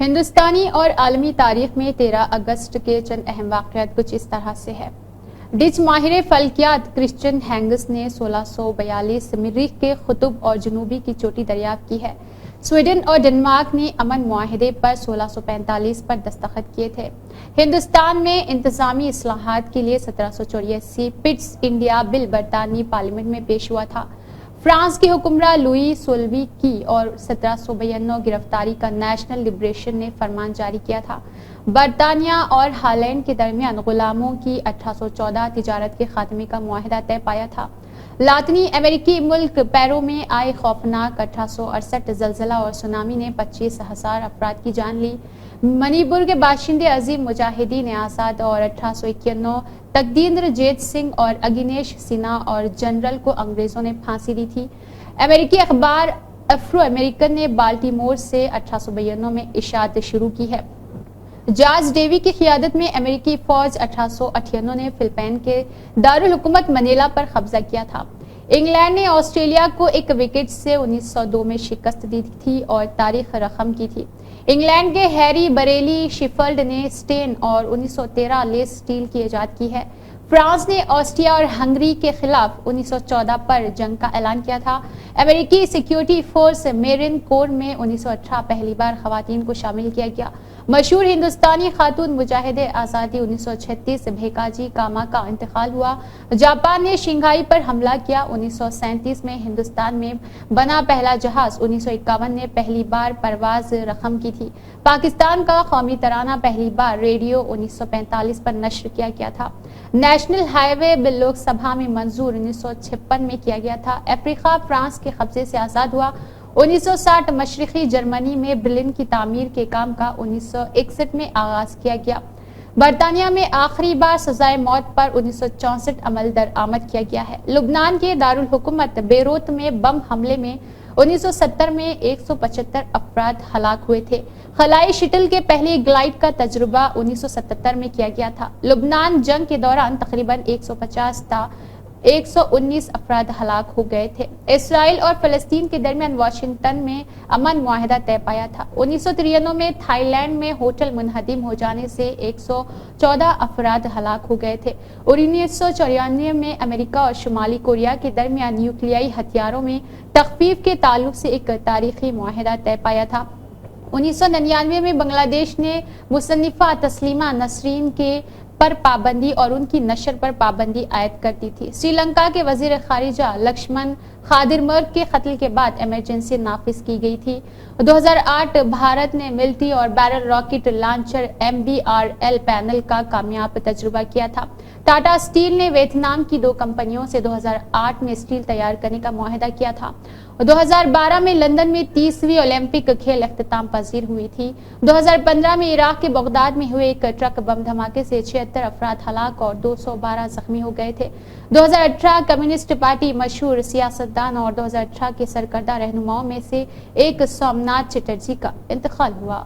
ہندوستانی اور عالمی تاریخ میں 13 اگست کے چند اہم واقعات کچھ اس طرح سے ہے۔ ڈچ ماہر فلکیات کرسچین ہینگس نے 1642 مریخ کے قطب اور جنوبی کی چوٹی دریافت کی ہے۔ سویڈن اور ڈنمارک نے امن معاہدے پر 1645 پر دستخط کیے تھے۔ ہندوستان میں انتظامی اصلاحات کے لیے 1784 پٹس انڈیا بل برطانوی پارلیمنٹ میں پیش ہوا تھا۔ فرانس کے حکمراں لوئی 16ویں کی اور 1792 گرفتاری کا نیشنل لبریشن نے فرمان جاری کیا تھا۔ برطانیہ اور ہالینڈ کے درمیان غلاموں کی 1814 تجارت کے خاتمے کا معاہدہ طے پایا تھا۔ لاطینی امریکی ملک پیرو میں آئے خوفناک 1868 زلزلہ اور سونامی نے 25,000 افراد کی جان لی۔ منی پور کے باشندے عظیم مجاہدین آزاد اور 1891 تقدیندر جیت سنگھ اور اگنیش سنہا اور جنرل کو انگریزوں نے پھانسی دی تھی۔ امریکی اخبار افرو امریکن نے بالٹیمور سے 1892 میں اشاعت شروع کی ہے۔ جارج ڈیوی کی قیادت میں امریکی فوج 1898 نے فلپائن کے دارالحکومت منیلا پر قبضہ کیا تھا۔ انگلینڈ نے آسٹریلیا کو 1 وکٹ سے 1902 میں شکست دی تھی اور تاریخ رقم کی تھی۔ انگلینڈ کے ہیری بریلی شیفلڈ نے سٹین اور 1913 لیس سٹیل کی ایجاد کی ہے۔ فرانس نے آسٹریا اور ہنگری کے خلاف 1914 پر جنگ کا اعلان کیا تھا۔ امریکی سیکیورٹی فورس میرین کور میں 1918 پہلی بار خواتین کو شامل کیا گیا۔ مشہور ہندوستانی خاتون مجاہد آزادی 1936 بھیکاجی کاما کا انتقال ہوا۔ جاپان نے شنگھائی پر حملہ کیا۔ 1937 میں ہندوستان میں بنا پہلا جہاز 1951 نے پہلی بار پرواز رقم کی تھی۔ پاکستان کا قومی ترانہ پہلی بار ریڈیو 1945 پر نشر کیا گیا تھا۔ نیشنل ہائی وے بل لوک سبھا میں منظور 1956 میں کیا گیا تھا۔ افریقہ فرانس کے قبضے سے آزاد ہوا۔ 1960 مشرقی جرمنی میں برلن کی تعمیر کے کام کا 1961 میں آغاز کیا گیا۔ برطانیہ میں آخری بار سزائے موت پر 1964 عمل درآمد کیا گیا ہے۔ لبنان کے دارالحکومت بیروت میں بم حملے میں 1970 میں 175 افراد ہلاک ہوئے تھے۔ خلائی شٹل کے پہلے گلائیڈ کا تجربہ 1977 میں کیا گیا تھا۔ لبنان جنگ کے دوران تقریباً 150 تا 119 افراد ہلاک ہو گئے تھے۔ اسرائیل اور فلسطین کے درمیان واشنگٹن میں امن معاہدہ طے پایا تھا۔ 1993 میں تھائی لینڈ میں ہوٹل منہدم ہو جانے سے 114 افراد ہلاک ہو گئے تھے اور 1994 میں امریکہ اور شمالی کوریا کے درمیان نیوکلیائی ہتھیاروں میں تخفیف کے تعلق سے ایک تاریخی معاہدہ طے پایا تھا۔ 1999 میں بنگلہ دیش نے مصنفہ تسلیمہ نسرین کے پر پابندی اور ان کی نشر پر پابندی عائد کر دی تھی۔ سری لنکا کے وزیر خارجہ لکشمن خادرمرگ کے قتل کے بعد ایمرجنسی نافذ کی گئی تھی۔ 2008 بھارت نے ملٹی اور barrel rocket launcher MBRL panel کا کامیاب تجربہ کیا تھا۔ ٹاٹا اسٹیل نے ویتنام کی 2 کمپنیوں سے 2008 میں اسٹیل تیار کرنے کا معاہدہ کیا تھا۔ 2012 میں لندن میں 30ویں اولمپک کھیل اختتام پذیر ہوئی تھی۔ 2015 میں عراق کے بغداد میں ہوئے ایک ٹرک بم دھماکے سے 76 افراد ہلاک اور 212 زخمی ہو گئے تھے۔ 2018 کمیونسٹ پارٹی مشہور سیاستدان اور 2018 کے سرکردہ رہنماؤں میں سے ایک سومناتھ چٹرجی کا انتقال ہوا۔